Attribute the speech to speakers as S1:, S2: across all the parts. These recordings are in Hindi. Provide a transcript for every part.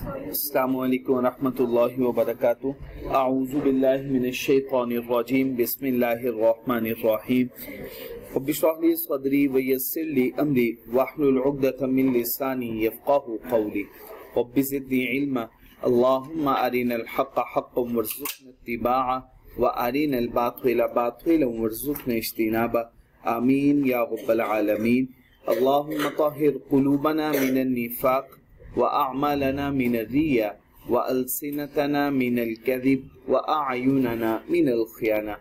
S1: अस्सलामुअलैकुम वरहमतुल्लाहि वबरकातुहू। अऊज़ु बिल्लाहि मिनश्शैतानिर रजीम। बिस्मिल्लाहिर रहमानिर रहीम। रब्बि इश्रह ली सदरी व यस्सिर ली अमरी वहलुल उक़दतम मिन लिसानी यफ़क़हू क़ौली। रब्बि ज़िदनी इल्मा। अल्लाहुम्मा अरिनल हक़्क़ हक़्क़न वरज़ुक़ना इत्तिबाअह व अरिनल बातिला बातिलन वरज़ुक़ना इज्तिनाबह। आमीन या रब्बल आलमीन। अल्लाहुम्मा तहिर क़ुलूबना मिनन निफ़ाक़ व अअमालना मिनर रिया व अलसिनतना मिनल कज़िब व अअयुनना मिनल ख़ियाना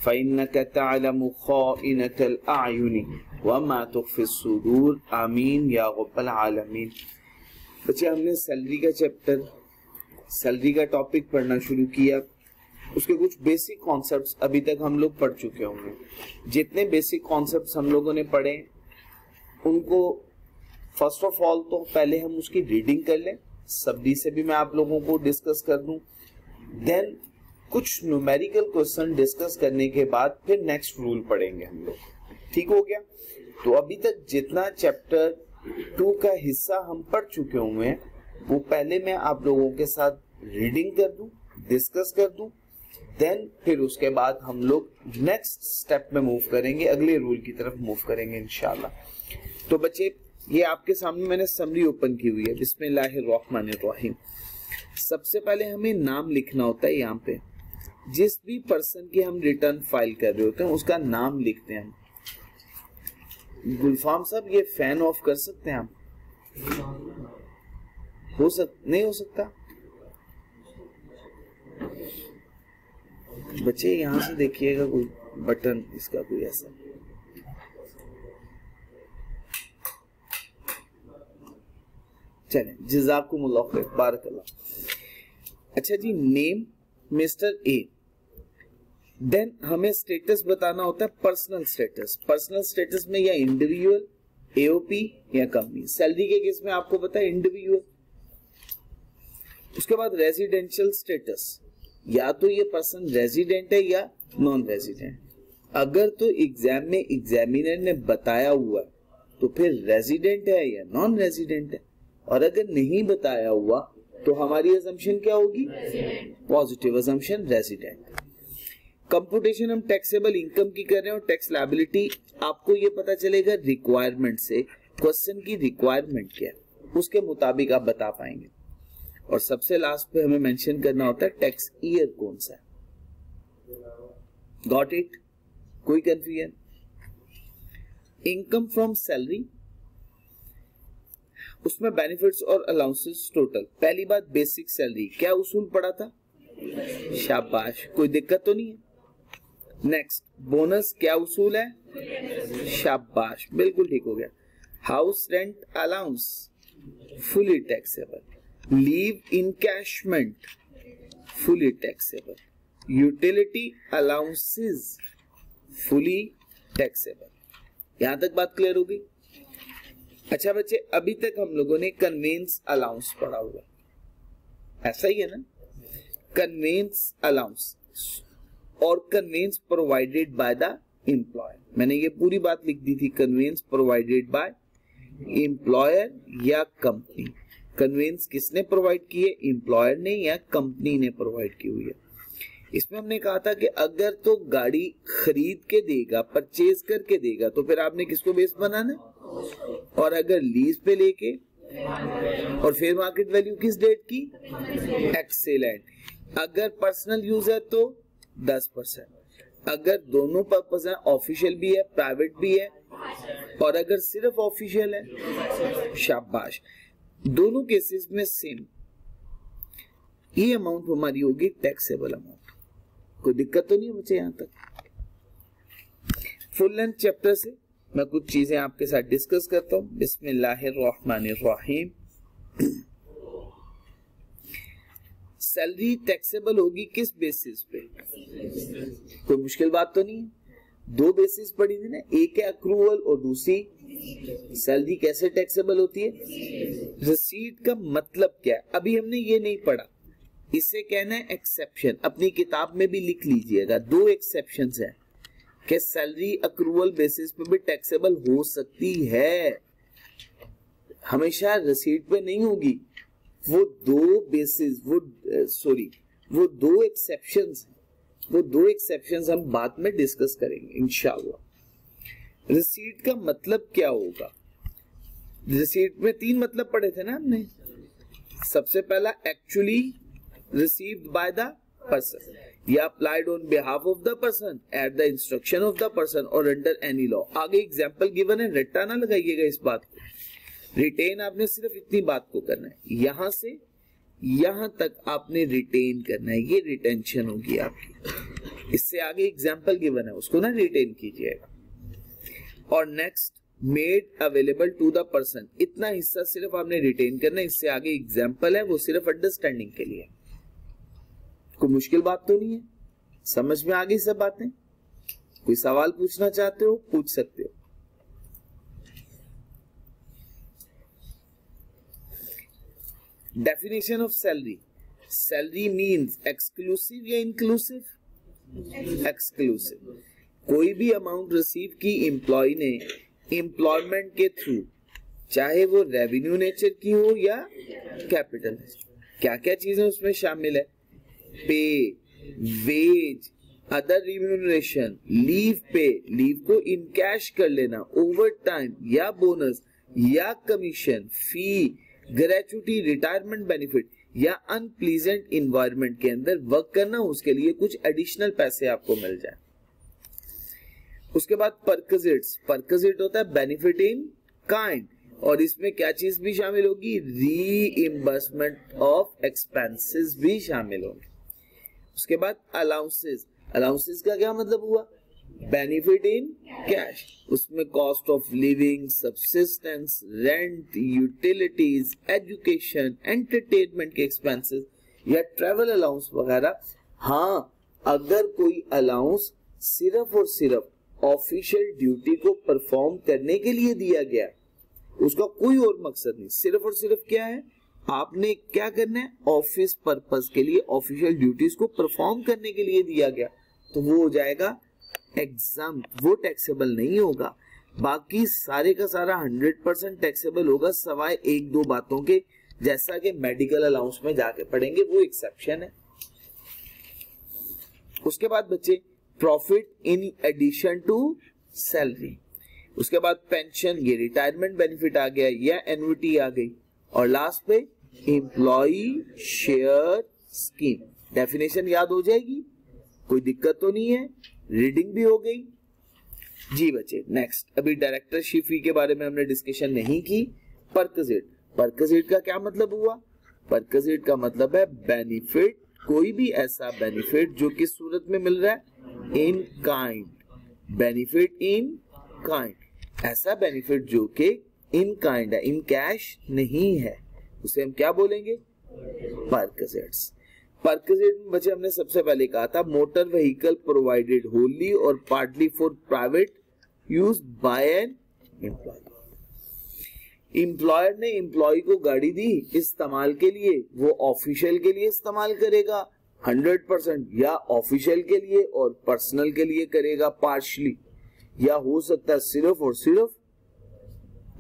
S1: फ़इन्नका तअलमु ख़ाइनतल अअयुनि व मा तुख़फ़िस सुदूर। आमीन या रब्बल आलमीन। बच्चे, हमने सैलरी का चैप्टर, सैलरी का टॉपिक पढ़ना शुरू किया। उसके कुछ बेसिक कॉन्सेप्ट्स अभी तक हम लोग पढ़ चुके होंगे। जितने बेसिक कॉन्सेप्ट्स हम लोगों ने पढ़े उनको फर्स्ट ऑफ ऑल तो पहले हम उसकी रीडिंग कर लें, सब्डी से भी मैं आप लोगों को डिस्कस कर दूं। देन कुछ न्यूमेरिकल क्वेश्चन डिस्कस करने के बाद फिर नेक्स्ट रूल पढ़ेंगे हम लोग। ठीक हो गया? तो अभी तक जितना चैप्टर 2 का हिस्सा हम पढ़ चुके हुए हैं वो पहले मैं आप लोगों के साथ रीडिंग कर दूं, डिस्कस कर दूं। देन फिर उसके बाद हम लोग नेक्स्ट स्टेप में मूव करेंगे, अगले रूल की तरफ मूव करेंगे इंशाल्लाह। तो बच्चे, ये आपके सामने मैंने समरी ओपन की हुई है। बिस्मिल्लाहिर्रहमानिर्रहीम। सबसे पहले हमें नाम लिखना होता है। यहाँ पे जिस भी पर्सन की हम रिटर्न फाइल कर रहे होते हैं उसका नाम लिखते हैं हम। गुलफाम साहब, ये फैन ऑफ कर सकते हैं आप? नहीं हो सकता? बच्चे यहाँ से देखिएगा, कोई बटन इसका कोई ऐसा। चलें, जज़ाकुमुल्लाह खैर, बारकल्लाह। अच्छा जी, नेम मिस्टर ए। देन हमें स्टेटस बताना होता है, पर्सनल स्टेटस। पर्सनल स्टेटस में या इंडिविजुअल, एओपी या कंपनी। सैलरी के केस में आपको पता है इंडिविजुअल। उसके बाद रेजिडेंशियल स्टेटस, या तो ये पर्सन रेजिडेंट है या नॉन रेजिडेंट। अगर तो एग्जाम में एग्जामिनर ने बताया हुआ तो फिर रेजिडेंट है या नॉन रेजिडेंट है, और अगर नहीं बताया हुआ तो हमारी अजम्पशन क्या होगी? Positive assumption, resident. कंप्यूटेशन हम टैक्सेबल इनकम की कर रहे हैं और टैक्स लायबिलिटी आपको ये पता चलेगा रिक्वायरमेंट से, क्वेश्चन की रिक्वायरमेंट क्या है उसके मुताबिक आप बता पाएंगे। और सबसे लास्ट पे हमें मेंशन करना होता है टैक्स ईयर कौन सा है। Got it? कोई कंफ्यूजन? इनकम फ्रॉम सैलरी, उसमें बेनिफिट्स और अलाउंसेस टोटल। पहली बात, बेसिक सैलरी क्या उसूल पड़ा था? शाबाश, कोई दिक्कत तो नहीं है। नेक्स्ट, बोनस क्या उसूल है? शाबाश, बिल्कुल ठीक हो गया। House rent allowance fully taxable. Leave encashment fully taxable. Utility allowances fully taxable. यहां तक बात क्लियर हो गई? अच्छा बच्चे, अभी तक हम लोगों ने कन्वेंस अलाउंस पढ़ा हुआ, ऐसा ही है ना? कन्वेंस अलाउंस और conveyance provided by the employer. मैंने ये पूरी बात लिख दी थी, कन्वेंस प्रोवाइडेड बाय एम्प्लॉयर या कंपनी। कन्वेंस किसने प्रोवाइड की है? एम्प्लॉयर ने या कंपनी ने प्रोवाइड की हुई है। इसमें हमने कहा था कि अगर तो गाड़ी खरीद के देगा, परचेज करके देगा, तो फिर आपने किसको बेस बनाना है? और अगर लीज पे लेके, और फेयर मार्केट वैल्यू किस डेट की? एक्सीलेंट। अगर पर्सनल यूज है तो 10%। अगर दोनों पर्पस है, ऑफिशियल भी है प्राइवेट भी है, और अगर सिर्फ ऑफिशियल है, शाबाश, दोनों केसेस में सेम ये अमाउंट हमारी होगी टैक्सेबल अमाउंट। कोई दिक्कत तो नहीं बच्चे? यहां तक फुल लेंथ चैप्टर से मैं कुछ चीजें आपके साथ डिस्कस करता हूं। बिस्मिल्लाहिर्रहमानिर्रहीम। सैलरी टैक्सेबल होगी किस बेसिस पे? कोई मुश्किल बात तो नहीं है। दो बेसिस पड़ी थी ना, एक है अक्रूवल और दूसरी सैलरी। कैसे टैक्सेबल होती है? रिसीट का मतलब क्या है अभी हमने ये नहीं पढ़ा, इसे कहना है एक्सेप्शन। अपनी किताब में भी लिख लीजिएगा, दो एक्सेप्शंस है कि सैलरी अक्रूवल बेसिस पे भी टैक्सेबल हो सकती है, हमेशा रिसीट पे नहीं होगी। वो दो बेसिस वो दो एक्सेप्शंस हम बाद में डिस्कस करेंगे इंशाल्लाह। रिसीट का मतलब क्या होगा? रिसीट में 3 मतलब पढ़े थे ना हमने। सबसे पहला actually received by the person, या applied on behalf of the person at the instruction of the person और अंडर एनी लॉ। आगे एग्जांपल गिवन है, रट्टा ना लगाइएगा इस बात को। रिटेन आपने सिर्फ इतनी बात को करना है, यहां से यहां तक आपने रिटेन करना है, ये रिटेंशन होगी आपकी। इससे आगे एग्जांपल गिवन है, उसको ना रिटेन कीजिएगा। और next made available to the person, इतना हिस्सा सिर्फ आपने रिटेन करना है। इससे आगे एग्जांपल है, वो सिर्फ अंडरस्टैंडिंग के लिए। कोई मुश्किल बात तो नहीं है, समझ में आ गई सब बातें? कोई सवाल पूछना चाहते हो पूछ सकते हो। Definition of salary. Salary means exclusive या इंक्लूसिव? एक्सक्लूसिव। कोई भी अमाउंट रिसीव की एम्प्लॉय ने एम्प्लॉयमेंट के थ्रू, चाहे वो रेवेन्यू नेचर की हो या कैपिटल। क्या क्या चीजें उसमें शामिल है? पे, वेज, अदर रिम्यूनरेशन, लीव पे, लीव को इन कैश कर लेना, ओवर टाइम या बोनस या कमीशन, फी, ग्रेचुटी, रिटायरमेंट बेनिफिट या अनप्लीजेंट इन्वायरमेंट के अंदर वर्क करना, उसके लिए कुछ एडिशनल पैसे आपको मिल जाए। उसके बाद परक्विजिट्स। परक्विजिट होता है बेनिफिट इन काइंड, और इसमें क्या चीज भी शामिल होगी? रीइंबर्समेंट ऑफ एक्सपेंसेस भी शामिल होंगे। उसके बाद अलाउंसेस। अलाउंसेस का क्या मतलब हुआ? बेनिफिट इन कैश, उसमें cost of living, subsistence, rent, utilities, education, entertainment के एक्सपेंसेस या ट्रेवल अलाउंस वगैरह। हाँ, अगर कोई अलाउंस सिर्फ और सिर्फ ऑफिशियल ड्यूटी को परफॉर्म करने के लिए दिया गया, उसका कोई और मकसद नहीं, सिर्फ और सिर्फ क्या है, आपने क्या करना है, ऑफिस पर्पस के लिए, ऑफिशियल ड्यूटीज को परफॉर्म करने के लिए दिया गया, तो वो हो जाएगा एग्जाम, वो टैक्सेबल नहीं होगा। बाकी सारे का सारा 100% टैक्सेबल होगा, सवाए 1-2 बातों के, जैसा कि मेडिकल अलाउंस में जाके पढ़ेंगे, वो एक्सेप्शन है। उसके बाद बच्चे profit in addition to salary. उसके बाद पेंशन, ये रिटायरमेंट बेनिफिट आ गया या एन्युटी आ गई। और लास्ट पे एम्प्लॉई शेयर स्कीम। डेफिनेशन याद हो जाएगी, कोई दिक्कत तो नहीं है, रीडिंग भी हो गई जी बच्चे। नेक्स्ट, अभी डायरेक्टरशिप फी के बारे में हमने डिस्कशन नहीं की। परक्विजिट। परक्विजिट का क्या मतलब हुआ? परक्विजिट का मतलब है बेनिफिट, कोई भी ऐसा बेनिफिट जो किस सूरत में मिल रहा है? In kind. Benefit in kind, ऐसा बेनिफिट जो कि इन काइंड है, इन कैश नहीं है, उसे हम क्या बोलेंगे? परक्विजिट्स। परक्विजिट में बच्चे हमने सबसे पहले कहा था मोटर व्हीकल प्रोवाइडेड होली और partly for private use by an employ. Employer ने एम्प्लॉय को गाड़ी दी इस्तेमाल के लिए, वो ऑफिशियल के लिए इस्तेमाल करेगा 100% या ऑफिशियल के लिए और पर्सनल के लिए करेगा पार्शली, या हो सकता है सिर्फ और सिर्फ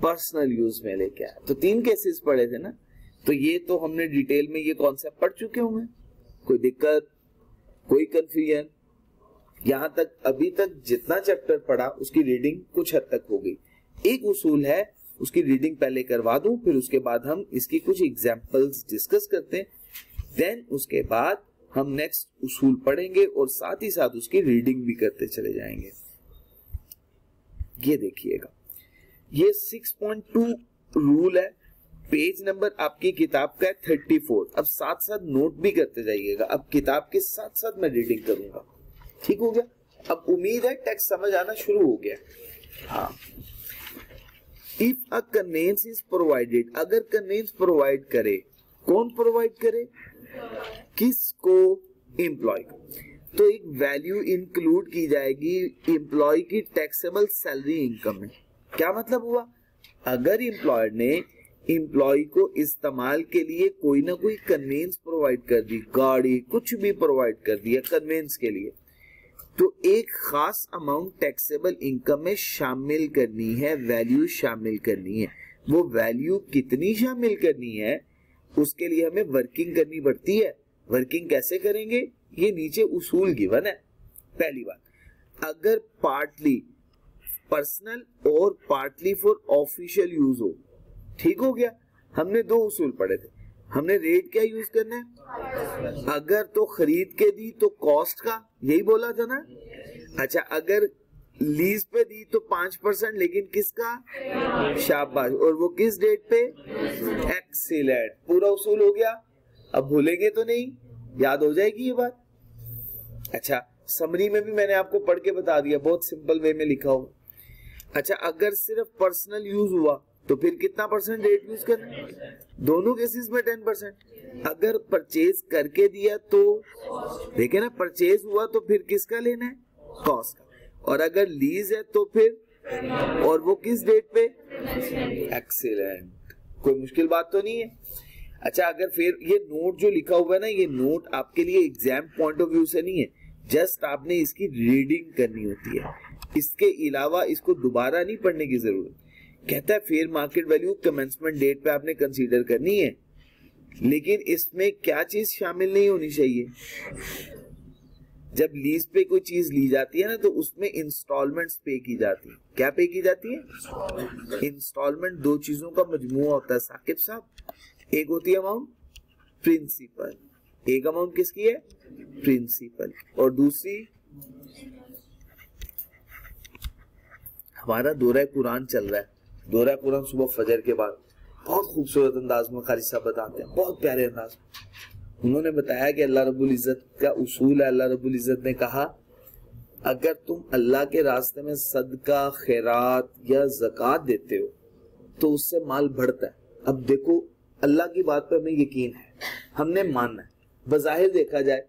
S1: पर्सनल यूज में लेके आया। तो 3 केसेस पढ़े थे ना, तो ये तो हमने डिटेल में ये कॉन्सेप्ट पढ़ चुके होंगे। कोई दिक्कत, कोई कंफ्यूजन? यहां तक अभी तक जितना चैप्टर पढ़ा उसकी रीडिंग कुछ हद तक हो गई। एक उसूल है, उसकी रीडिंग पहले करवा दूं, फिर उसके बाद हम इसकी कुछ एग्जांपल्स डिस्कस करते हैं, देन उसके बाद हम नेक्स्ट उसूल पढ़ेंगे और साथ ही साथ उसकी रीडिंग भी करते चले जाएंगे। ये देखिएगा, ये 6.2 रूल है, पेज नंबर आपकी किताब का है 34। अब साथ साथ नोट भी करते जाइएगा, अब किताब के साथ साथ मैं रीडिंग करूंगा, ठीक हो गया? अब उम्मीद है टेक्स्ट समझ आना शुरू हो गया। हाँ, if a conveyance is provided, अगर कन्वेंस प्रोवाइड करे, कौन प्रोवाइड करे? किसको? एम्प्लॉय को। तो एक वैल्यू इंक्लूड की जाएगी एम्प्लॉय की टैक्सेबल सैलरी इनकम में। क्या मतलब हुआ? अगर एम्प्लॉयर ने एम्प्लॉय को इस्तेमाल के लिए कोई ना कोई कन्वेंस प्रोवाइड कर दी, गाड़ी कुछ भी प्रोवाइड कर दिया कन्वेंस के लिए, तो एक खास अमाउंट टैक्सेबल इनकम में शामिल करनी है, वैल्यू शामिल करनी है। वो वैल्यू कितनी शामिल करनी है? उसके लिए हमें वर्किंग करनी पड़ती है। वर्किंग कैसे करेंगे, ये नीचे उसूल गिवन है। पहली बात, अगर पार्टली पर्सनल और पार्टली फॉर ऑफिशियल यूज हो, ठीक हो गया। हमने दो उसूल पढ़े थे। हमने रेट क्या यूज करना है, अगर तो खरीद के दी तो कॉस्ट का, यही बोला था ना। अच्छा, अगर लीज पे दी तो 5%, लेकिन किसका, शाबाश, और वो किस डेट पे, एक्सीलेंट। पूरा उसूल हो गया। अब भूलेंगे तो नहीं, याद हो जाएगी ये बात। अच्छा, समरी में भी मैंने आपको पढ़ के बता दिया, बहुत सिंपल वे में लिखा हो। अच्छा, अगर सिर्फ पर्सनल यूज हुआ तो फिर कितना परसेंट रेट यूज करना, दोनों केसेस में 10%। अगर परचेज करके दिया तो देखे ना, परचेज हुआ तो फिर किसका लेना है, कॉस्ट का। और अगर लीज है तो फिर, और वो किस डेट पे, एक्सीलेंट। कोई मुश्किल बात तो नहीं है। अच्छा, अगर फिर ये नोट जो लिखा हुआ है ना, ये नोट आपके लिए एग्जाम पॉइंट ऑफ व्यू से नहीं है, जस्ट आपने इसकी रीडिंग करनी होती है। इसके अलावा इसको दोबारा नहीं पढ़ने की जरूरत। कहता है fair market value commencement date पे आपने कंसीडर करनी है, लेकिन इसमें क्या चीज शामिल नहीं होनी चाहिए। जब लीज पे कोई चीज ली जाती है ना, तो उसमें इंस्टॉलमेंट्स पे की जाती है। क्या पे की जाती है, इंस्टॉलमेंट। दो चीजों का मजमुआ होता है साकिब साहब। एक होती है अमाउंट प्रिंसिपल, एक अमाउंट किसकी है, प्रिंसिपल, और दूसरी हमारा दौरा कुरान चल रहा है। दौरा कुरान सुबह फजर के बाद बहुत खूबसूरत अंदाज में कारी साहब बताते हैं, बहुत प्यारे अंदाज में। उन्होंने बताया कि अल्लाह रब्बुल इज्जत का उसूल है। अल्लाह रब्बुल इज्जत ने कहा, अगर तुम अल्लाह के रास्ते में सदका, खैरात या ज़कात देते हो तो उससे माल बढ़ता है। अब देखो, अल्लाह की बात पे हमें यकीन है, हमने मानना है। बज़ाहिर देखा जाए,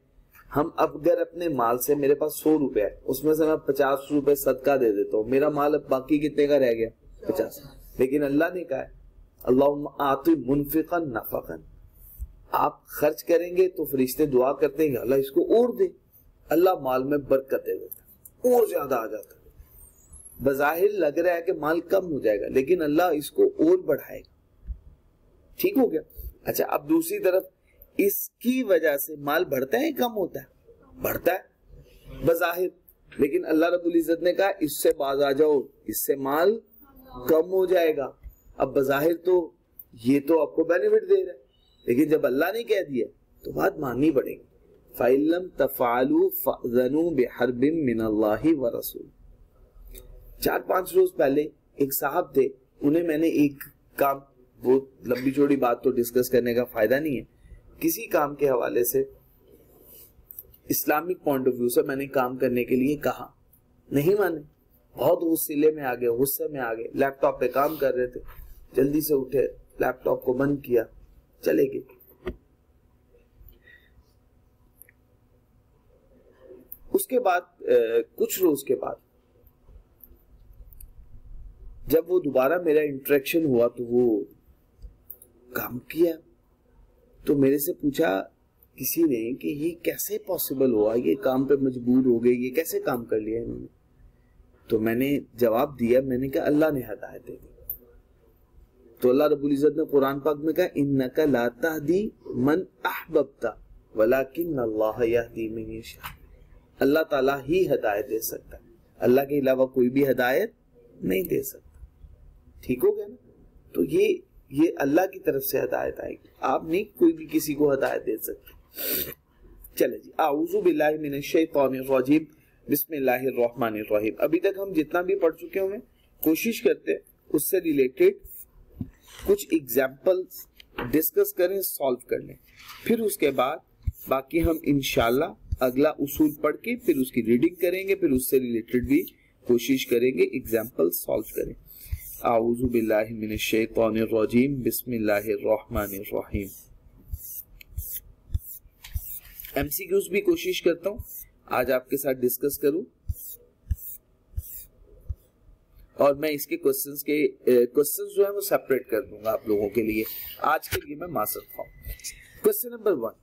S1: हम अगर अपने माल से, मेरे पास 100 रुपए है, उसमें से मैं 50 रुपए सदका दे देता हूँ, मेरा माल अब बाकी कितने का रह गया, 50। लेकिन अल्लाह ने कहा है, अल्लाहुम्मा आती मुनफिकन नफकन, आप खर्च करेंगे तो फरिश्ते दुआ करते हैं अल्लाह इसको और दे। अल्लाह माल में बरकत दे देता है, और ज्यादा आ जाता है। बज़ाहिर लग रहा है कि माल कम हो जाएगा, लेकिन अल्लाह इसको और बढ़ाएगा। ठीक हो गया। अच्छा, अब दूसरी तरफ इसकी वजह से माल बढ़ता है, कम होता है, बढ़ता है बज़ाहिर, लेकिन अल्लाह रब्बुल इज्जत ने कहा इससे बाज आ जाओ, इससे माल कम हो जाएगा। अब बज़ाहिर तो ये तो आपको बेनिफिट दे रहा है, लेकिन जब अल्लाह ने कह दिया तो बात माननी पड़ेगी। फ़इल्लम तफ़अलू फ़अज़नू बिहर्बिम मिनल्लाहि व रसूल। 4-5 रोज पहले एक साहब थे, उन्हें मैंने एक काम, बहुत लंबी चौड़ी बात तो डिस्कस करने का फायदा नहीं है, किसी काम के हवाले से इस्लामिक पॉइंट ऑफ व्यू से मैंने काम करने के लिए कहा, नहीं माने, बहुत गुस्से में आ गए, गुस्से में आ गए। लैपटॉप पे काम कर रहे थे, जल्दी से उठे, लैपटॉप को बंद किया, चले गए। उसके बाद कुछ रोज के बाद जब वो दोबारा मेरा इंटरेक्शन हुआ तो वो काम किया, तो मेरे से पूछा किसी ने कि ये कैसे पॉसिबल हुआ, ये काम पे मजबूर हो गए, ये कैसे काम कर लिया इन्होंने। तो मैंने जवाब दिया, मैंने कहा अल्लाह ने हिदायत दे दी। तो अल्लाह रब्बुल इज्जत ने कुरान पाक में कहा, इन्नका ला तहदी मन अहबब्ता वलाकिन अल्लाह यहदी मन यशा। अल्लाह ताला ही हिदायत दे सकता है, अल्लाह के अलावा कोई भी हिदायत नहीं दे सकता। ठीक हो गया ना। तो ये अल्लाह की तरफ से हिदायत आएगी, आप नहीं कोई भी किसी को हिदायत दे सकते। चले जी, आऊज़ु बिल्लाहि मिनश शैतानिर रजीम, बिस्मिल्लाहिर रहमानिर रहीम। अभी तक हम जितना भी पढ़ चुके होंगे, कोशिश करते हैं उससे रिलेटेड कुछ एग्जाम्पल्स डिस्कस करें, सॉल्व कर लें, फिर उसके बाद बाकी हम इंशाल्लाह अगला उसूल पढ़ के फिर उसकी रीडिंग करेंगे, फिर उससे रिलेटेड भी कोशिश करेंगे एग्जाम्पल सॉल्व करें। आऊज़ु बिल्लाहि मिनश शैतानिर रजीम, बिस्मिल्लाहिर रहमानिर रहीम। एमसीक्यूज भी कोशिश करता हूं आज आपके साथ डिस्कस करूं, और मैं इसके क्वेश्चंस जो है वो सेपरेट कर दूंगा आप लोगों के लिए। आज के लिए मैं मासर था। क्वेश्चन नंबर 1,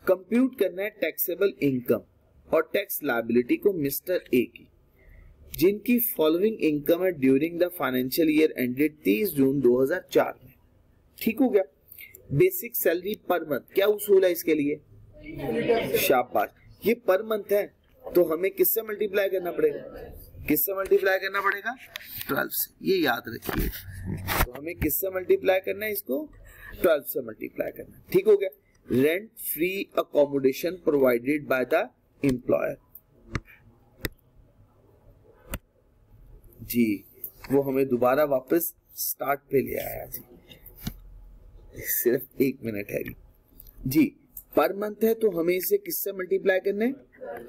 S1: कंप्यूट करना है टैक्सेबल इनकम और टैक्स लायबिलिटी को मिस्टर ए की। जिनकी फॉलोइंग इनकम है during the financial year ended 30 जून 2004 में। ठीक हो गया। बेसिक सैलरी पर मंथ, क्या उसूल है इसके लिए? शाबाश। ये पर मंथ है तो हमें किससे मल्टीप्लाई करना पड़ेगा? किससे मल्टीप्लाई करना पड़ेगा? 12 से। ये याद रखिए। तो हमें किससे मल्टीप्लाई करना है इसको? 12 से मल्टीप्लाई करना। ठीक हो गया। Rent free accommodation provided by the employer, जी वो हमें दोबारा वापस स्टार्ट पे ले आया जी। सिर्फ 1 मिनट है जी। पर मंथ है तो हमें इसे किससे मल्टीप्लाई करना है?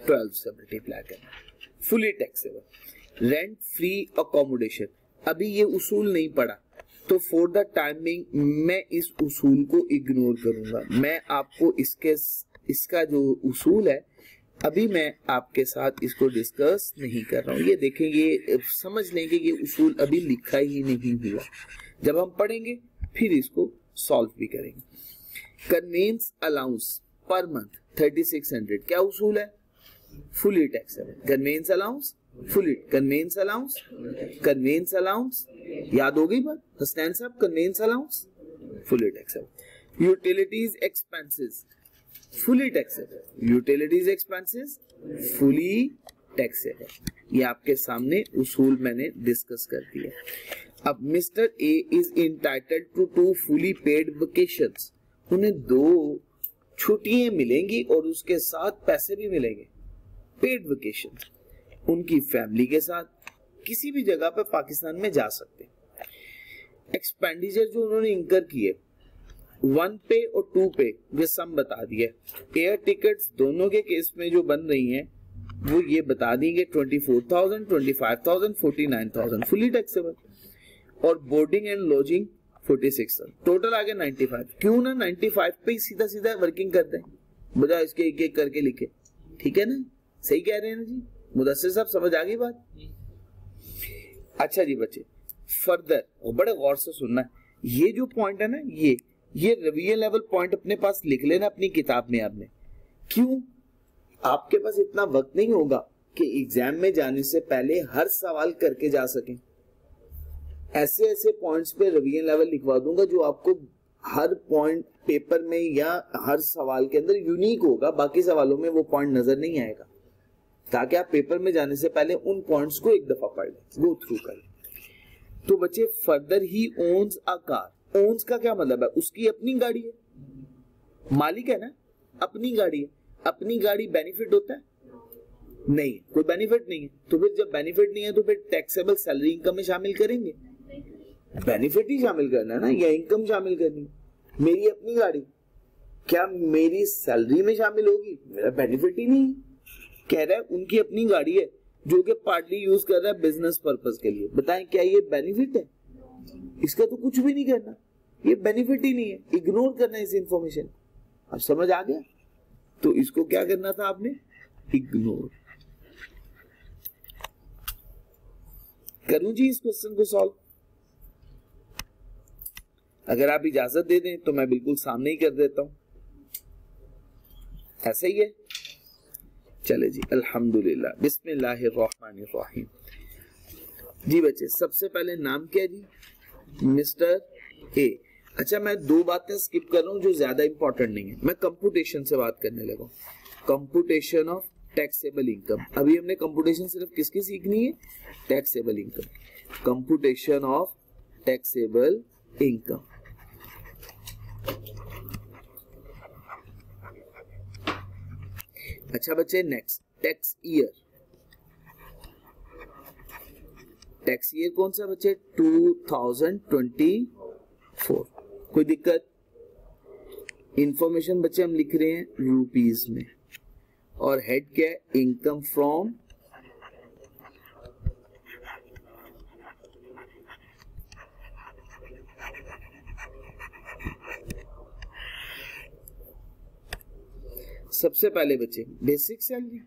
S1: 12 से मल्टीप्लाई करना है। Fully taxable. Rent free accommodation, अभी ये उसूल नहीं पड़ा तो फॉर द टाइमिंग मैं इस उसूल को इग्नोर करूंगा। मैं आपको इसका जो उसूल है अभी मैं आपके साथ इसको डिस्कस नहीं कर रहा हूं। ये देखें, ये समझ लेंगे ये उसूल अभी लिखा ही नहीं हुआ। जब हम पढ़ेंगे फिर इसको सॉल्व भी करेंगे। कन्वेंस अलाउंस पर मंथ 3600, क्या उसूल है? Fully taxable. Conveyance allowance fully, conveyance allowance, conveyance allowance याद हो गई बात हसनैन साहब? Conveyance allowance fully taxable. Utilities expenses fully taxable. Utilities expenses fully taxable. ये आपके सामने उसूल मैंने डिस्कस कर दिया। अब mister A is entitled to 2 fully paid vacations, उन्हें 2 छुट्टियां मिलेंगी और उसके साथ पैसे भी मिलेंगे। पेड वेकेशन, उनकी फैमिली के साथ किसी भी जगह पे पाकिस्तान में जा सकते। एक्सपेंडिचर जो उन्होंने इंकर किए 1 पे और 2 पे ये सम बता दिए। एयर टिकट्स दोनों के केस में जो बन रही हैं वो ये बता देंगे 24,000, 25,000, 49,000 फुली टैक्सेबल। और बोर्डिंग एंड लॉजिंग 46,000, टोटल आ गया 95। क्यों ना 95 पे ही सीधा सीधा वर्किंग कर दें बजाय इसके एक एक करके लिखे। ठीक है ना? सही कह रहे हैं ना जी? मुदस्सिर साहब समझ आ गई बात? अच्छा जी बच्चे, फर्दर और बड़े गौर से सुनना है। ये जो पॉइंट है ना, ये रिवीजन लेवल पॉइंट अपने पास लिख लेना अपनी किताब में आपने। क्यों? आपके पास इतना वक्त नहीं होगा कि एग्जाम में जाने से पहले हर सवाल करके जा सकें। ऐसे ऐसे पॉइंट्स पे रिवीजन लेवल लिखवा दूंगा जो आपको हर पॉइंट पेपर में या हर सवाल के अंदर यूनिक होगा, बाकी सवालों में वो पॉइंट नजर नहीं आएगा, ताकि आप पेपर में जाने से पहले उन पॉइंट्स को एक दफा पढ़ लें, गो थ्रू कर लें। तो बच्चे, further he owns a car. Owns का क्या मतलब है? उसकी अपनी गाड़ी है, मालिक है ना, अपनी गाड़ी है। अपनी गाड़ी बेनिफिट होता है? नहीं, कोई बेनिफिट नहीं है। तो फिर जब बेनिफिट नहीं है तो फिर टैक्सेबल सैलरी इनकम में शामिल करेंगे? बेनिफिट ही शामिल करना है ना, या इनकम शामिल करनी है। मेरी अपनी गाड़ी क्या मेरी सैलरी में शामिल होगी? मेरा बेनिफिट ही नहीं है। कह रहा है उनकी अपनी गाड़ी है जो कि पार्टली यूज कर रहा है बिजनेस पर्पस के लिए। बताएं क्या ये बेनिफिट है? इसका तो कुछ भी नहीं करना, ये बेनिफिट ही नहीं है, इग्नोर करना है इस इंफॉर्मेशन। अब समझ आ गया? तो इसको क्या करना था आपने? इग्नोर। करूं जी इस क्वेश्चन को सॉल्व? अगर आप इजाजत दे दें तो मैं बिल्कुल सामने ही कर देता हूं। ऐसा ही है? चले जी, अल्हम्दुलिल्लाह, बिस्मिल्लाहिर्रहमानिर्रहीम। जी बच्चे, सबसे पहले नाम क्या जी? Mister A. अच्छा, मैं 2 बातें स्किप कर रहा हूं जो ज्यादा इंपॉर्टेंट नहीं है। मैं कंप्यूटेशन से बात करने लगा, कंप्यूटेशन ऑफ टैक्सेबल इनकम। अभी हमने कंप्यूटेशन सिर्फ किसकी सीखनी है? Taxable income, computation of taxable income. अच्छा बच्चे, next tax year. Tax year कौन सा बच्चे? 2024। कोई दिक्कत? इंफॉर्मेशन बच्चे हम लिख रहे हैं रुपीस में, और हेड क्या है? इनकम फ्रॉम सबसे पहले बच्चे बेसिक सैलरी।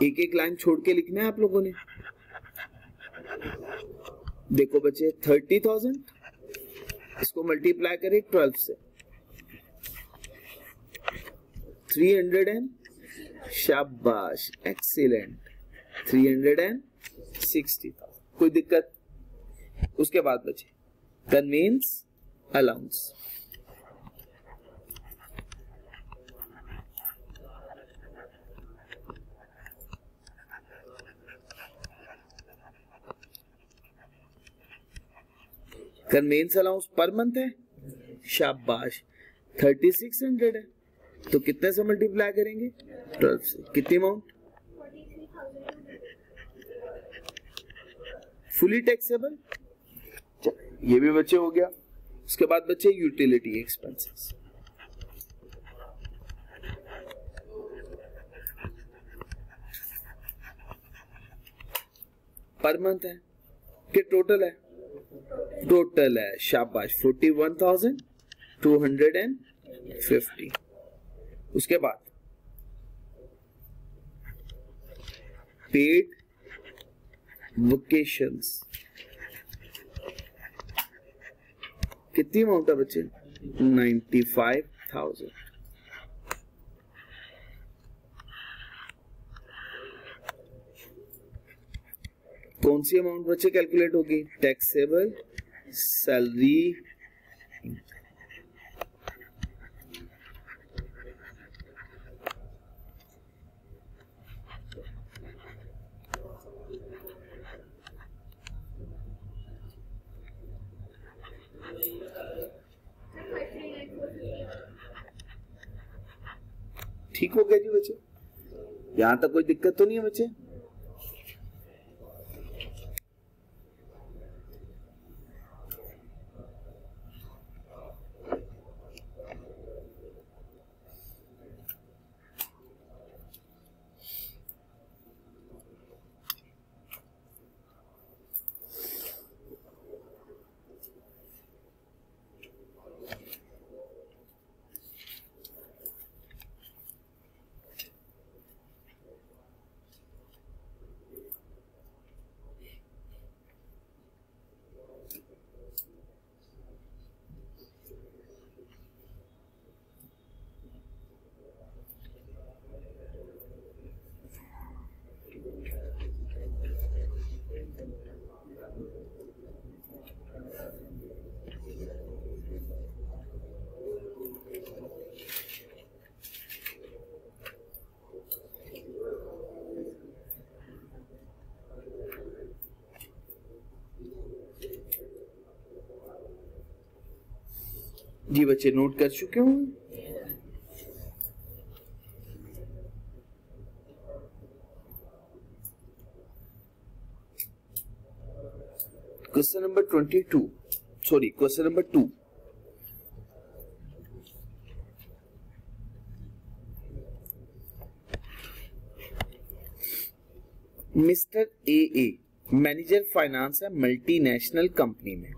S1: एक एक लाइन छोड़ के लिखना है आप लोगों ने। देखो बच्चे, 30,000 इसको मल्टीप्लाई करें 12 से, 300 एंड शाबाश, एक्सीलेंट, 360,000। कोई दिक्कत? उसके बाद बचे convince allowance. Conveyance allowance per month है, शाबाश 3600 है, तो कितने से मल्टीप्लाई करेंगे? 12 से। कितनी अमाउंट? Fully taxable. ये भी बचे हो गया। उसके बाद बचे यूटिलिटी एक्सपेंसेस। पर मंथ है कि टोटल है? टोटल है, शाबाश 41,250। उसके बाद पेड वेकेशंस, कितनी अमाउंट है बच्चे? 95,000। कौन सी अमाउंट बच्चे कैलकुलेट होगी? टैक्सेबल सैलरी ठीक हो गया जी बच्चे? यहां तक कोई दिक्कत तो नहीं है बच्चे? जी बच्चे नोट कर चुके हूं? Question number 22, sorry question number 2। Mister a manager finance है मल्टीनेशनल कंपनी में।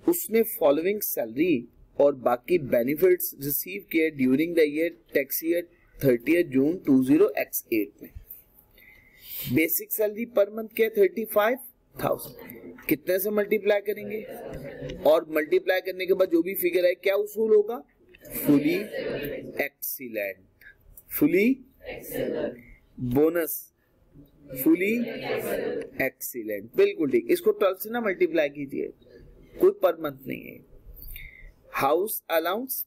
S1: उसने फॉलोइंग सैलरी और बाकी बेनिफिट्स रिसीव किए during the year tax year 30 June 20x8 में। बेसिक सैलरी पर मंथ क्या? 35,000। कितने से मल्टीप्लाई करेंगे? और मल्टीप्लाई करने के बाद जो भी फिगर है क्या उसूल होगा? Fully excellent, fully bonus, fully excellent, बिल्कुल ठीक। इसको 12 से ना मल्टीप्लाई कीजिए, कोई पर मंथ नहीं है। हाउस अलाउंस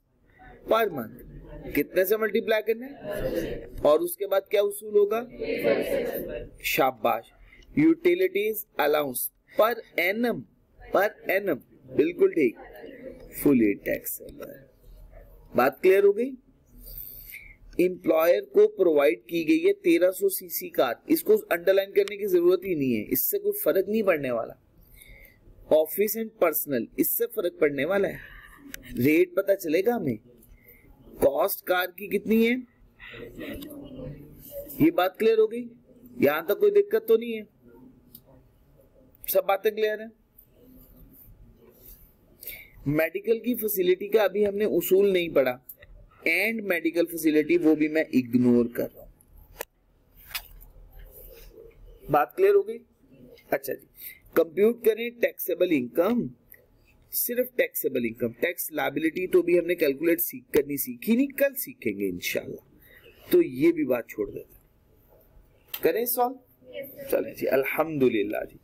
S1: पर मंथ कितने से मल्टीप्लाई करना है? और उसके बाद क्या उसूल होगा? शाबाश। Utilities allowance per annum, per annum, बिल्कुल ठीक, फुली टैक्सेबल। बात क्लियर हो गई? एम्प्लॉयर को प्रोवाइड की गई है 1300 सीसी कार, इसको अंडरलाइन करने की जरूरत ही नहीं है, इससे कोई फर्क नहीं पड़ने वाला। ऑफिस एंड पर्सनल, इससे फर्क पड़ने वाला है, रेट पता चलेगा हमें। कॉस्ट कार की कितनी है, ये बात क्लियर हो गई? यहां तक कोई दिक्कत तो नहीं है? सब बातें क्लियर है? मेडिकल की फैसिलिटी का अभी हमने उसूल नहीं पढ़ा, एंड मेडिकल फैसिलिटी वो भी मैं इग्नोर कर रहा हूं। बात क्लियर हो गई? अच्छा जी, कंप्यूट करें टैक्सेबल इनकम। सिर्फ टैक्सेबल इनकम, टैक्स लायबिलिटी तो भी हमने कैलकुलेट करनी सीखी नहीं, कल सीखेंगे इंशाल्लाह, तो ये भी बात छोड़ देते। करें सॉल्व? चलें जी, अल्हम्दुलिल्लाह जी।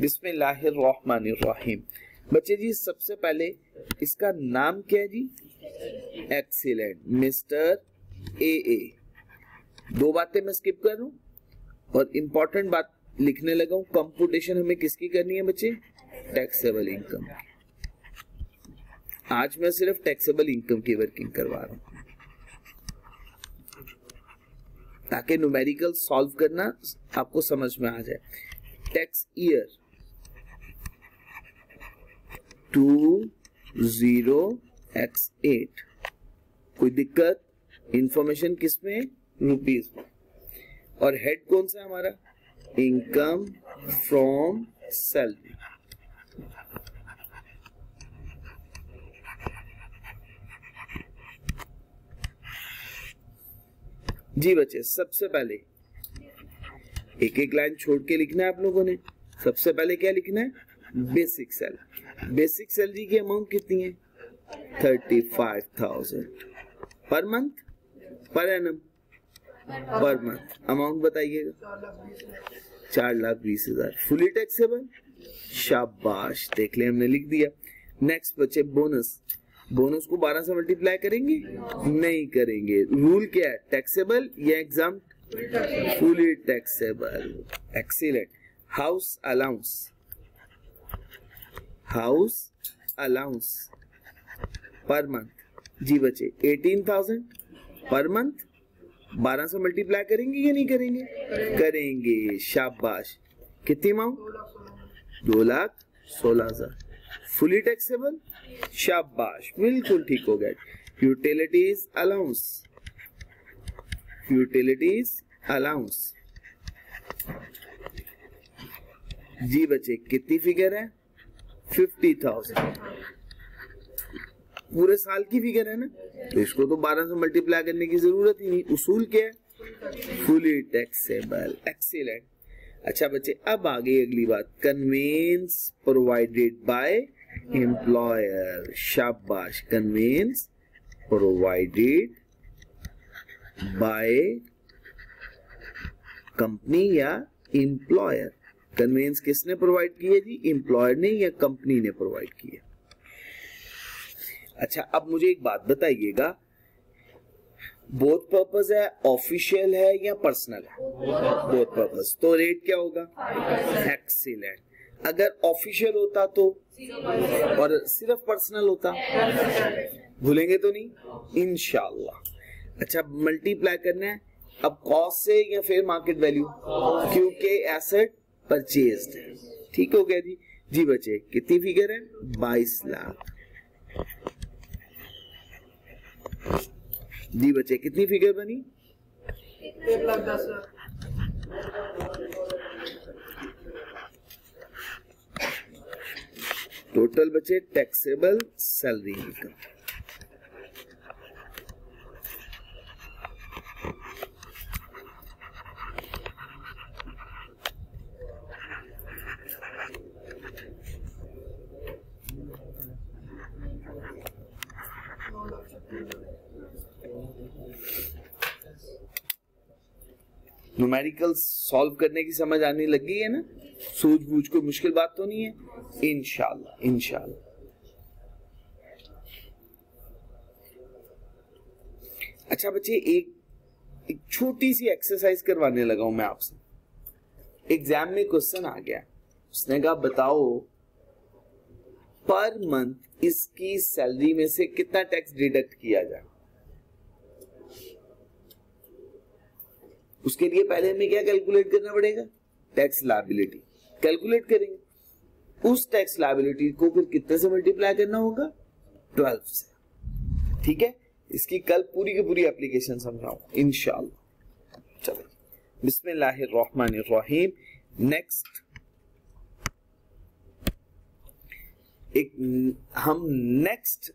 S1: बिस्मिल्लाहिर्रहमानिर्रहीम। बच्चे जी सबसे पहले इसका नाम क्या है जी? Excellent, mister A. दो बातें मैं स्किप कर रहा हूं और इंपॉर्टेंट बात लिखने लगा हूं। कंप्यूटेशन हमें किसकी करनी है बच्चे? Taxable income. आज मैं सिर्फ टैक्सेबल इनकम की वर्किंग करवा रहा हूं ताकि न्यूमेरिकल सॉल्व करना आपको समझ में आ जाए। Tax year 20x8। कोई दिक्कत? इंफॉर्मेशन किसमें? रुपीज में। और हेड कौन सा है हमारा? Income from salary. जी बच्चे सबसे पहले एक एक लाइन छोड़ के लिखना है आप लोगों ने। सबसे पहले क्या लिखना है? Basic salary. बेसिक सैलरी की अमाउंट कितनी है? 35,000 per month, per annum? Per month. Amount बताइएगा। 4,20,000। Fully taxable? शाबाश, देख ले हमने लिख दिया। नेक्स्ट बच्चे बोनस। बोनस को 12 से मल्टीप्लाई करेंगे? नहीं करेंगे। रूल क्या है? टैक्सेबल या exempt? Fully taxable. Excellent. House allowance. House allowance per month जी बच्चे 18,000 पर मंथ। 12 से मल्टीप्लाई करेंगे या नहीं करेंगे? करेंगे। शाबाश। कितनी अमाउंट? 2,16,000। Fully taxable? शाबाश, बिल्कुल ठीक हो गया। Utilities allowance. यूटिलिटीज अलाउंस जी बच्चे कितनी फिगर है? 50,000। पूरे साल की फिगर है ना, तो इसको तो 12 से मल्टीप्लाई करने की जरूरत ही नहीं। उसूल क्या है? Fully taxable. एक्सीलेंट। अच्छा बच्चे अब आगे अगली बात, कन्वेंस प्रोवाइडेड बाय एम्प्लॉयर। शाबाश, कन्वेंस प्रोवाइडेड बाय कंपनी या एम्प्लॉयर। कन्वेंस किसने प्रोवाइड की है जी? एम्प्लॉयर ने या कंपनी ने प्रोवाइड की है। अच्छा अब मुझे एक बात बताइएगा, बोथ पर्पस है, ऑफिशियल है या पर्सनल है? Both purpose. तो रेट क्या होगा? एक्सीलेंट। अगर ऑफिशियल होता तो और सिर्फ पर्सनल होता? भूलेंगे तो नहीं? इंशाल्लाह। अच्छा मल्टीप्लाई करना है अब कॉस्ट से या फिर मार्केट वैल्यू, क्योंकि एसेट परचेज्ड है। ठीक हो गया जी। जी बच्चे कितनी फिगर है? 22 लाख। जी बच्चे कितनी फिगर बनी?
S2: 1,10,000।
S1: टोटल बच्चे taxable salary income. Numerical solve करने की समझ आने लगी है ना? सूझबूझ कोई मुश्किल बात तो नहीं है? इंशाल्लाह इंशाल्लाह। अच्छा बच्चे एक छोटी सी एक्सरसाइज करवाने लगा हूं मैं आपसे। एग्जाम में क्वेश्चन आ गया, उसने कहा बताओ पर मंथ इसकी सैलरी में से कितना टैक्स डिडक्ट किया जाए। उसके लिए पहले हमें क्या कैलकुलेट करना पड़ेगा? टैक्स लायबिलिटी कैलकुलेट करेंगे। उस टैक्स लायबिलिटी को फिर कितने से मल्टीप्लाई करना होगा? 12 से। ठीक है, इसकी कल पूरी की पूरी एप्लीकेशन समझाऊंगा इंशाल्लाह। चलो बिस्मिल्लाहिर्रहमानिर्रहीम। नेक्स्ट हम नेक्स्ट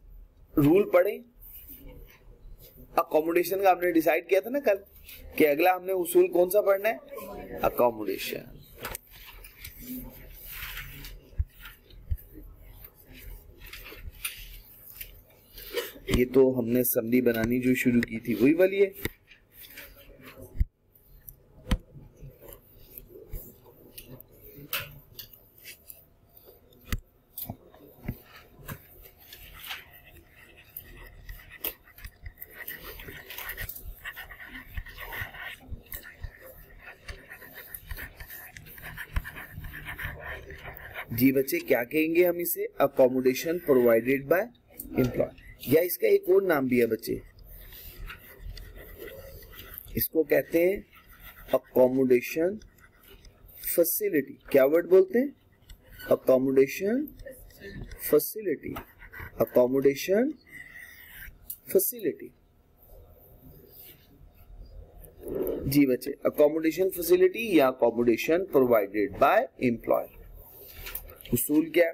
S1: रूल पढ़े। अकोमोडेशन का हमने डिसाइड किया था ना कल कि अगला हमने उसूल कौन सा पढ़ना है? अकोमोडेशन। ये तो हमने समरी बनानी जो शुरू की थी वही वाली है। जी बच्चे क्या कहेंगे हम इसे? अकोमोडेशन प्रोवाइडेड बाय एम्प्लॉय, या इसका एक और नाम भी है बच्चे, इसको कहते हैं अकोमोडेशन फैसिलिटी। क्या वर्ड बोलते हैं? Accommodation facility, accommodation facility. जी बच्चे, अकोमोडेशन फैसिलिटी या अकोमोडेशन प्रोवाइडेड बाय एम्प्लॉय। उसूल क्या?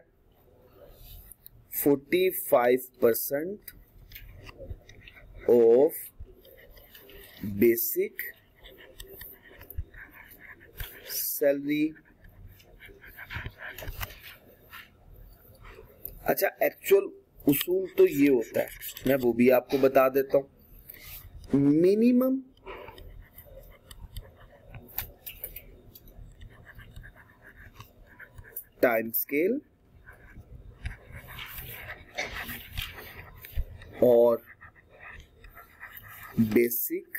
S1: 45% ऑफ बेसिक सैलरी। अच्छा, एक्चुअल उसूल तो ये होता है, मैं वो भी आपको बता देता हूं। मिनिमम टाइम स्केल और बेसिक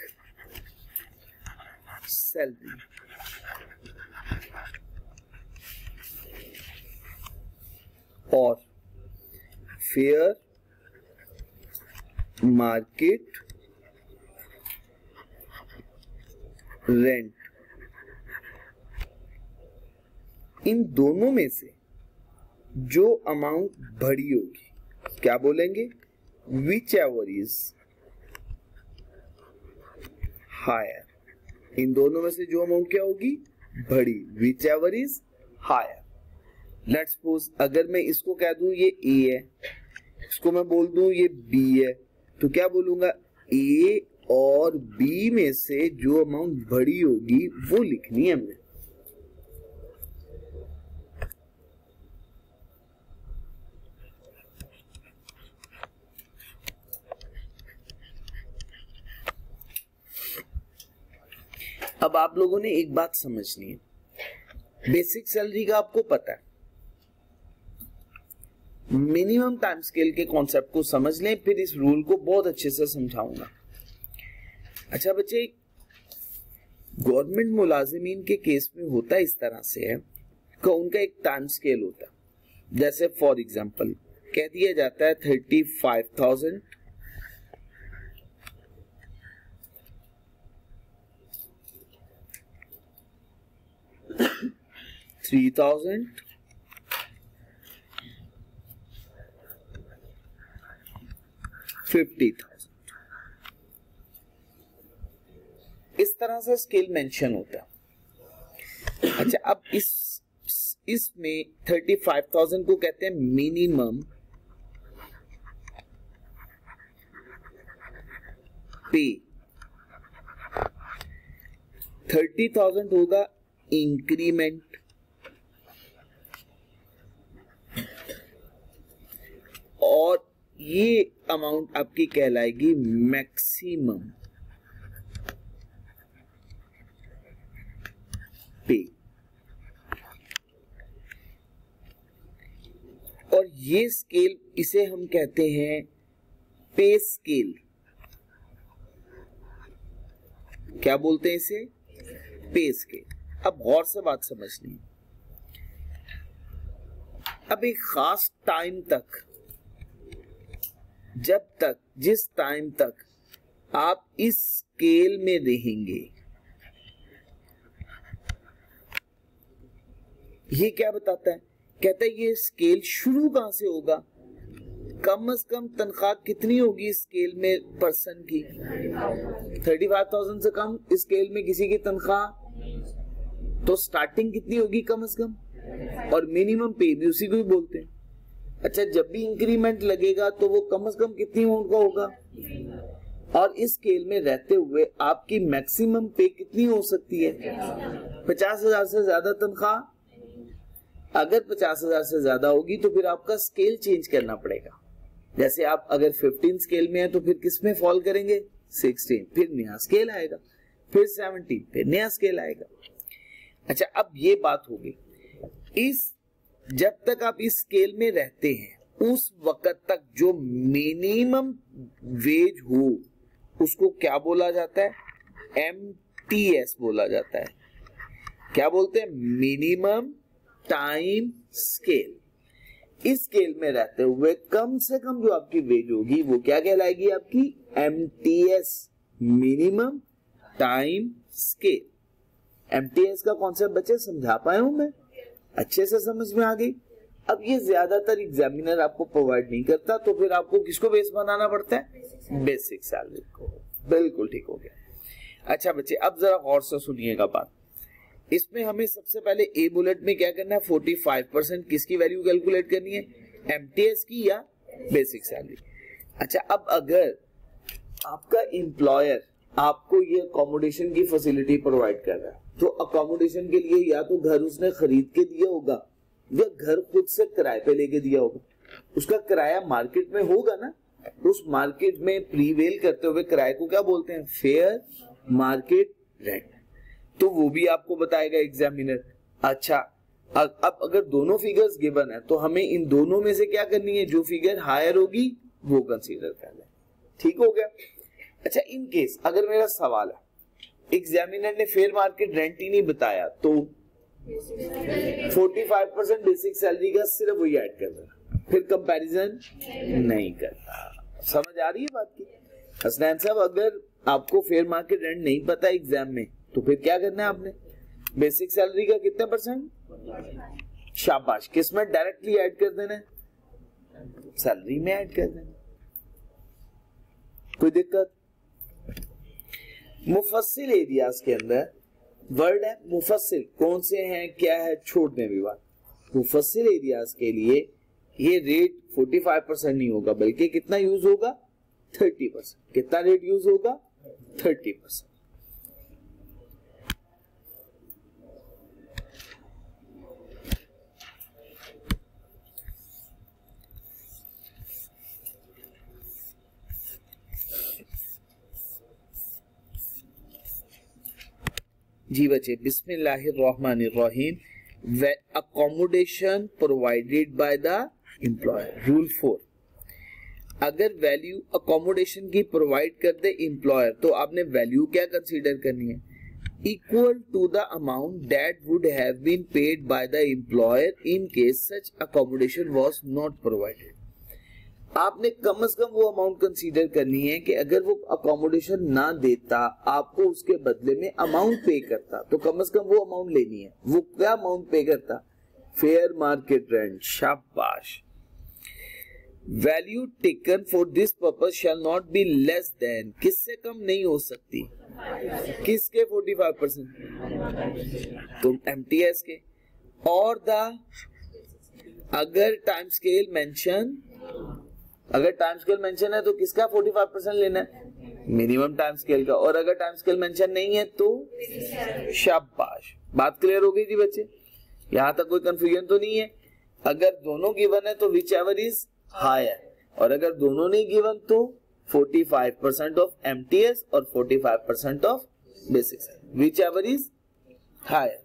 S1: सैलरी और फेयर मार्केट रेंट, इन दोनों में से जो अमाउंट बढ़ी होगी क्या बोलेंगे? Whichever is higher. इन दोनों में से जो अमाउंट क्या होगी? बढ़ी, whichever is higher. Let's suppose अगर मैं इसको कह दूं ये ए है, इसको मैं बोल दूं ये बी है, तो क्या बोलूंगा? ए और बी में से जो अमाउंट बढ़ी होगी वो लिखनी है हमने। अब आप लोगों ने एक बात समझनी है, बेसिक सैलरी का आपको पता है, मिनिमम टाइम स्केल के कॉन्सेप्ट को समझ लें, फिर इस रूल को बहुत अच्छे से समझाऊंगा। अच्छा बच्चे, गवर्नमेंट मुलाजिमीन के केस में होता इस तरह से है कि उनका एक टाइम स्केल होता है। जैसे फॉर एग्जांपल कह दिया जाता है 35,000 3,000 50,000, इस तरह से स्केल मेंशन होता है। अच्छा, अब इसमें 35,000 को कहते हैं मिनिमम पे, 30,000 होगा इंक्रीमेंट, और ये अमाउंट आपकी कहलाएगी मैक्सिमम पे। और ये स्केल, इसे हम कहते हैं पे स्केल। क्या बोलते हैं इसे? पे स्केल। अब गौर से बात समझनी, अब एक खास टाइम तक, जब तक, जिस टाइम तक आप इस स्केल में रहेंगे, ये क्या बताता है? कहता है ये स्केल शुरू कहां से होगा? कम से कम तनख्वाह कितनी होगी स्केल में पर्सन की? 35,000 से कम स्केल में किसी की तनख्वाह, तो स्टार्टिंग कितनी होगी कम से कम? और मिनिमम पे भी उसी को ही बोलते हैं। अच्छा, जब भी इंक्रीमेंट लगेगा तो वो कम से कम कितनी अमाउंट का होगा? और इस स्केल में रहते हुए आपकी मैक्सिमम पे कितनी हो सकती है? 50,000 से ज्यादा तनख्वाह। अगर 50,000 से ज्यादा होगी तो फिर आपका स्केल चेंज करना पड़ेगा। जैसे आप अगर 15 स्केल में है तो फिर किस में फॉल करेंगे? 16, फिर नया स्केल आएगा, फिर 17, फिर नया स्केल आएगा। अच्छा, अब ये बात होगी, इस जब तक आप इस स्केल में रहते हैं उस वक्त तक जो मिनिमम वेज हो उसको क्या बोला जाता है? MTS बोला जाता है। क्या बोलते हैं? Minimum time scale. इस स्केल में रहते हुए कम से कम जो आपकी वेज होगी वो क्या कहलाएगी? आपकी MTS, minimum time scale. MTS का कॉन्सेप्ट बच्चे समझा पाया हूं मैं? अच्छे से समझ में आ गई? अब ये ज्यादातर एग्जामिनर आपको प्रोवाइड नहीं करता, तो फिर आपको किसको बेस बनाना पड़ता है? बेसिक सैलरी को। बिल्कुल ठीक हो गया। अच्छा बच्चे, अब जरा गौर से सुनिएगा बात। इसमें हमें सबसे पहले ए बुलेट में क्या करना है? 45% किसकी वैल्यू कैलकुलेट करनी है? MTS की या बेसिक सैलरी। अच्छा, अब अगर आपका एम्प्लॉयर आपको ये अकोमोडेशन की फैसिलिटी प्रोवाइड कर रहा है, तो अकोमोडेशन के लिए या तो घर उसने खरीद के दिया होगा या घर खुद से किराए पे लेके दिया होगा। उसका किराया मार्केट में होगा ना, उस मार्केट में प्रीवेल करते हुए किराए को क्या बोलते हैं? Fair market rent. तो वो भी आपको बताएगा एग्जामिनर। अच्छा, अब अगर दोनों फिगर्स गिवन है तो हमें इन दोनों में से क्या करनी है? जो फिगर हायर होगी वो कंसीडर कर लें। ठीक हो गया। अच्छा, इन केस अगर मेरा सवाल है, एग्जामिनर ने फेयर मार्केट रेंट ही नहीं बताया, तो 45% बेसिक सैलरी का सिर्फ वही ऐड कर देना, फिर कंपैरिजन नहीं करना। समझ आ रही है बात की? हसनैन साहब, अगर आपको फेयर मार्केट रेंट नहीं पता एग्जाम में, तो फिर क्या करना है आपने? बेसिक सैलरी का कितने %? शाबाश। किस में डायरेक्टली ऐड कर देना है? सैलरी में ऐड कर देना। कोई दिक्कत? मुफस्सिल एरियाज के अंदर वर्ड है मुफस्सिल, कौन से हैं क्या है छोड़ दें भी बात। मुफस्सिल एरियाज के लिए ये रेट 45% नहीं होगा, बल्कि कितना यूज होगा? 30%। कितना रेट यूज होगा? 30%। जी बच्चे, बिस्मिल्लाहिर्रहमानिर्रहीम। Accommodation provided by the employer. Rule 4, अगर वैल्यू अकोमोडेशन की प्रोवाइड कर दे एम्प्लॉयर, तो आपने वैल्यू क्या कंसीडर करनी है? Equal to the amount that would have been paid by the employer in case such accommodation was not provided. आपने कम से कम वो अमाउंट कंसीडर करनी है कि अगर वो अकोमोडेशन ना देता, आपको उसके बदले में अमाउंट पे करता, तो कम से कम वो अमाउंट लेनी है। वो क्या अमाउंट पे करता? Fair market rent. शाबाश। Value taken for this purpose shall not be less than, किससे कम नहीं हो सकती? किसके? 45%। तो MTS के। और द अगर टाइम स्केल मेंशन, अगर टाइम स्केल मेंशन है तो किसका 45% लेना है? मिनिमम टाइम स्केल का। और अगर टाइम स्केल मेंशन नहीं है तो? शाबाश। बात क्लियर हो गई थी बच्चे? यहां तक कोई कंफ्यूजन तो नहीं है? अगर दोनों गिवन है तो विच एवर इज हायर, और अगर दोनों नहीं गिवन तो 45% ऑफ MTS और 45% of basic salary, whichever is higher.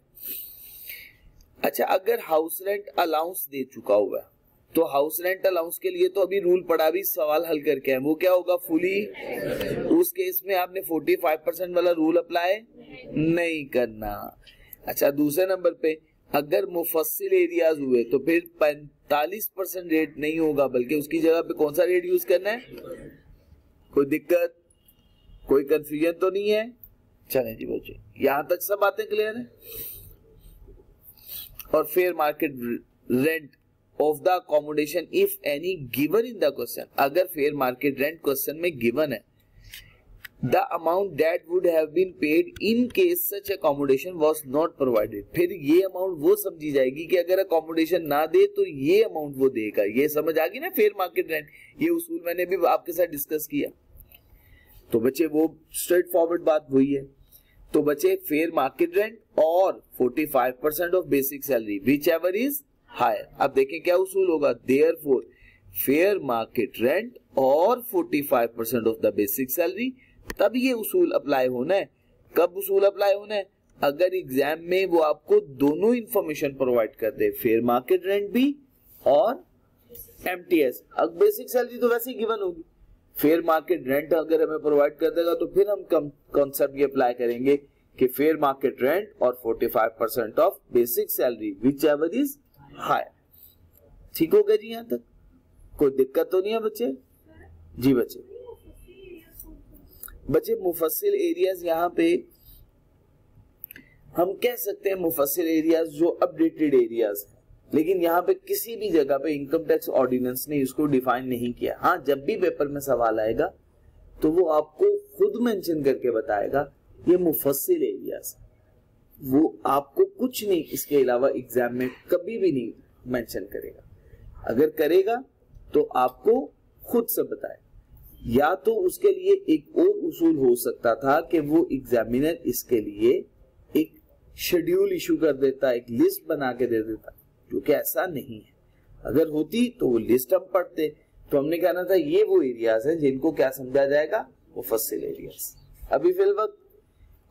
S1: अच्छा, अगर हाउस रेंट अलाउंस दे चुका हुआ है, तो हाउस रेंट अलाउंस के लिए तो अभी रूल पड़ा, भी सवाल हल करके है, वो क्या होगा? फुली। उस केस में आपने 45% वाला रूल अप्लाई नहीं करना। अच्छा, दूसरे नंबर पे अगर मुफस्सिल एरियाज हुए तो फिर 45% रेट नहीं होगा, बल्कि उसकी जगह पे कौन सा रेट यूज करना है? कोई दिक्कत, कोई कंफ्यूजन तो नहीं है? चलें जी बच्चे, यहां तक सब बातें क्लियर है। और fair market rent of the accommodation if any given in the question, अगर फेयर मार्केट रेंट क्वेश्चन में गिवन है, the amount that would have been paid in case such accommodation was not provided, फिर ये अमाउंट वो समझी जाएगी कि अगर अकोमोडेशन ना दे तो ये अमाउंट वो देगा। ये समझ आ गई ना फेयर मार्केट रेंट? ये उसूल मैंने भी आपके साथ डिस्कस किया। तो बच्चे वो स्ट्रेट फॉरवर्ड बात वही है। तो बच्चे फेयर मार्केट रेंट और 45% of basic salary whichever is higher. अब देखें क्या उसूल होगा? देयरफॉर फेयर मार्केट रेंट और 45% ऑफ द बेसिक सैलरी, तब ये उसूल अप्लाई होना है। कब उसूल अप्लाई होना है? अगर एग्जाम में वो आपको दोनों इंफॉर्मेशन प्रोवाइड कर दे, फेयर मार्केट रेंट भी और MTS। अब बेसिक सैलरी तो वैसे ही गिवन होगी, फेयर मार्केट रेंट अगर हमें प्रोवाइड कर देगा तो फिर हम कॉन्सेप्ट ये अप्लाई करेंगे कि फेयर मार्केट रेंट और 45% of basic salary whichever is higher. ठीक हो गया जी, यहां तक कोई दिक्कत तो नहीं है बच्चे? जी बच्चे मुफस्सिल एरियाज, यहाँ पे हम कह सकते हैं मुफस्सिल एरियाज जो अपडेटेड एरियाज हैं, लेकिन यहाँ पे किसी भी जगह पे इनकम टैक्स ऑर्डिनेंस ने इसको डिफाइन नहीं किया। हाँ, जब भी पेपर में सवाल आएगा तो वो आपको खुद मेंशन करके बताएगा ये मुफस्सिल एरियाज, वो आपको कुछ नहीं इसके अलावा एग्जाम में कभी भी नहीं मेंशन करेगा। अगर करेगा तो आपको खुद से बताए, या तो उसके लिए एक और उसूल हो सकता था कि वो एग्जामिनर इसके लिए एक शेड्यूल इशू कर देता, एक लिस्ट बना के दे देता, क्योंकि ऐसा नहीं है। अगर होती तो वो लिस्ट हम पढ़ते, तो हमने कहना था ये वो एरियाज हैं जिनको क्या समझा जाएगा, मुफस्सिल एरियाज। अभी फिल वक्त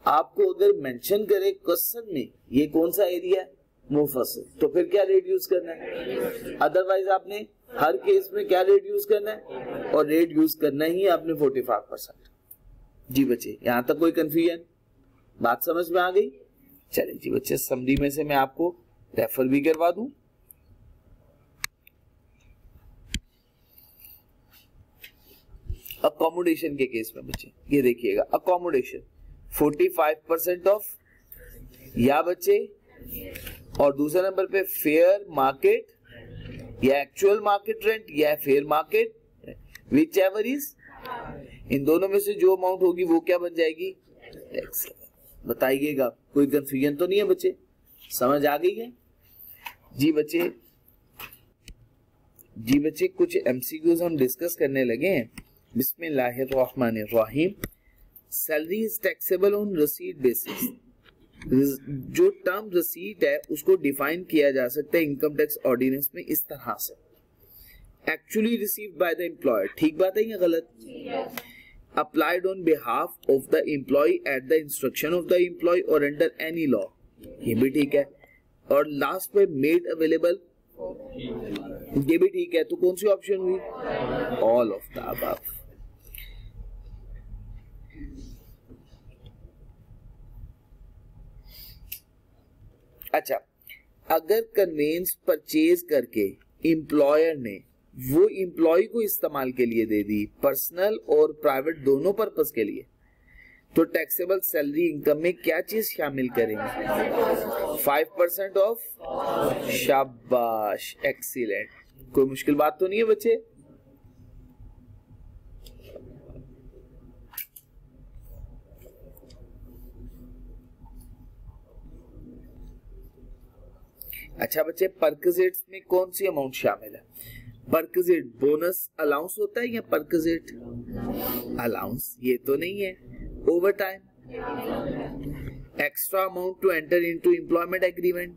S1: आपको अगर मेंशन करे क्वेश्चन में ये कौन सा एरिया है, मुफस्सिल, तो फिर क्या रेट यूज करना है? अदरवाइज आपने हर केस में क्या रेट यूज करना है, और रेट यूज करना ही आपने 45%। जी बच्चे, यहां तक कोई कंफ्यूजन, बात समझ में आ गई? चलिए जी बच्चे, समरी में से मैं आपको रेफर भी करवा दूं। अकोमोडेशन के केस में बच्चे ये देखिएगा, अकोमोडेशन 45% ऑफ, या बच्चे, और दूसरे नंबर पे फेयर मार्केट या एक्चुअल मार्केट रेंट या fair market whichever is, इन दोनों में से जो अमाउंट होगी वो क्या बन जाएगी, टैक्स। बताइएगा, कोई कंफ्यूजन तो नहीं है बच्चे? समझ आ गई है? जी बच्चे कुछ एमसीक्यूज हम डिस्कस करने लगे हैं। बिस्मिल्लाहिर्रहमानिर्रहीम। Salary is taxable on receipt basis. जो टर्म रिसीट है उसको डिफाइन किया जा सकता है इनकम टैक्स ऑर्डिनेंस में इस तरह से, actually received by the employer. ठीक बात है या गलत? Applied on behalf of the employ at the instruction of the employ और अंडर एनी लॉ, ये भी ठीक है। और लास्ट में मेड अवेलेबल, ये भी ठीक है। तो कौन सी ऑप्शन हुई? All of the above. अच्छा, अगर कन्वेंस परचेज करके एम्प्लॉयर ने वो एम्प्लॉय को इस्तेमाल के लिए दे दी, पर्सनल और प्राइवेट दोनों पर्पस के लिए, तो टैक्सेबल सैलरी इनकम में क्या चीज शामिल करेंगे? 5% ऑफ। शाबाश, एक्सीलेंट। कोई मुश्किल बात तो नहीं है बच्चे? अच्छा बच्चे, परक्विजिट्स में कौन सी अमाउंट शामिल है? परक्विजिट बोनस अलाउंस होता है या परक्विजिट अलाउंस? ये तो नहीं है। Overtime, extra amount to enter into employment agreement.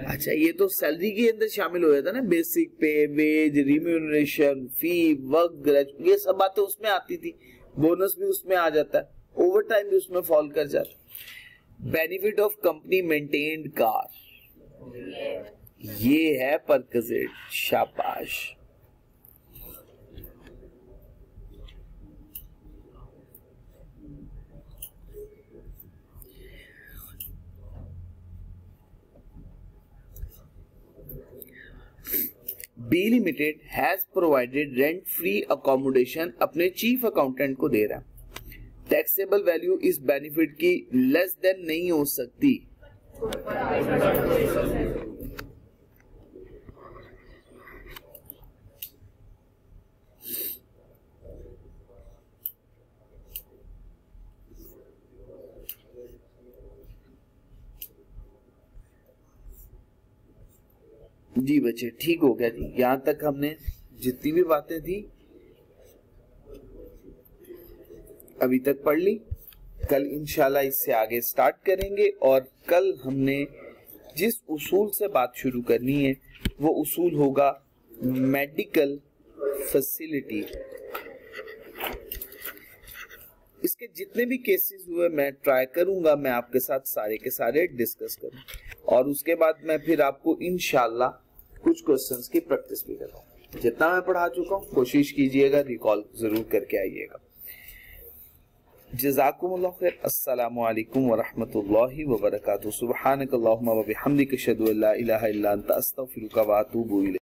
S1: अच्छा, ये तो सैलरी के अंदर शामिल हो जाता ना, बेसिक पे, वेज, रिम्यूनरेशन, फी, वर्क, ये सब बातें उसमें आती थी। बोनस भी उसमें आ जाता है, ओवर टाइम भी उसमें फॉल कर जाता है। Benefit of company maintained car, ये है परक्विजिट। शाबाश। B limited has provided rent free accommodation अपने चीफ अकाउंटेंट को दे रहा है। टैक्सेबल वैल्यू इस बेनिफिट की लेस देन नहीं हो सकती। जी बच्चे, ठीक हो गया जी। यहां तक हमने जितनी भी बातें थी अभी तक पढ़ ली। कल इंशाल्लाह इससे आगे स्टार्ट करेंगे, और कल हमने जिस उसूल से बात शुरू करनी है वो उसूल होगा मेडिकल फैसिलिटी। इसके जितने भी केसेस हुए मैं ट्राई करूंगा मैं आपके साथ सारे के सारे डिस्कस करूं, और उसके बाद मैं फिर आपको इंशाल्लाह कुछ क्वेश्चंस की प्रैक्टिस भी कराऊं। जितना मैं पढ़ा चुका हूं कोशिश कीजिएगा रिकॉल जरूर करके आइएगा। जज़ाकुमुल्लाहु खैर। अस्सलामु अलैकुम व रहमतुल्लाहि व बरकातुहू। सुब्हानकल्लाहुम्मा व बिहम्दिका अशहदु अल्ला इलाहा इल्ला अंता अस्तगफिरुका व अतूबु इलैक।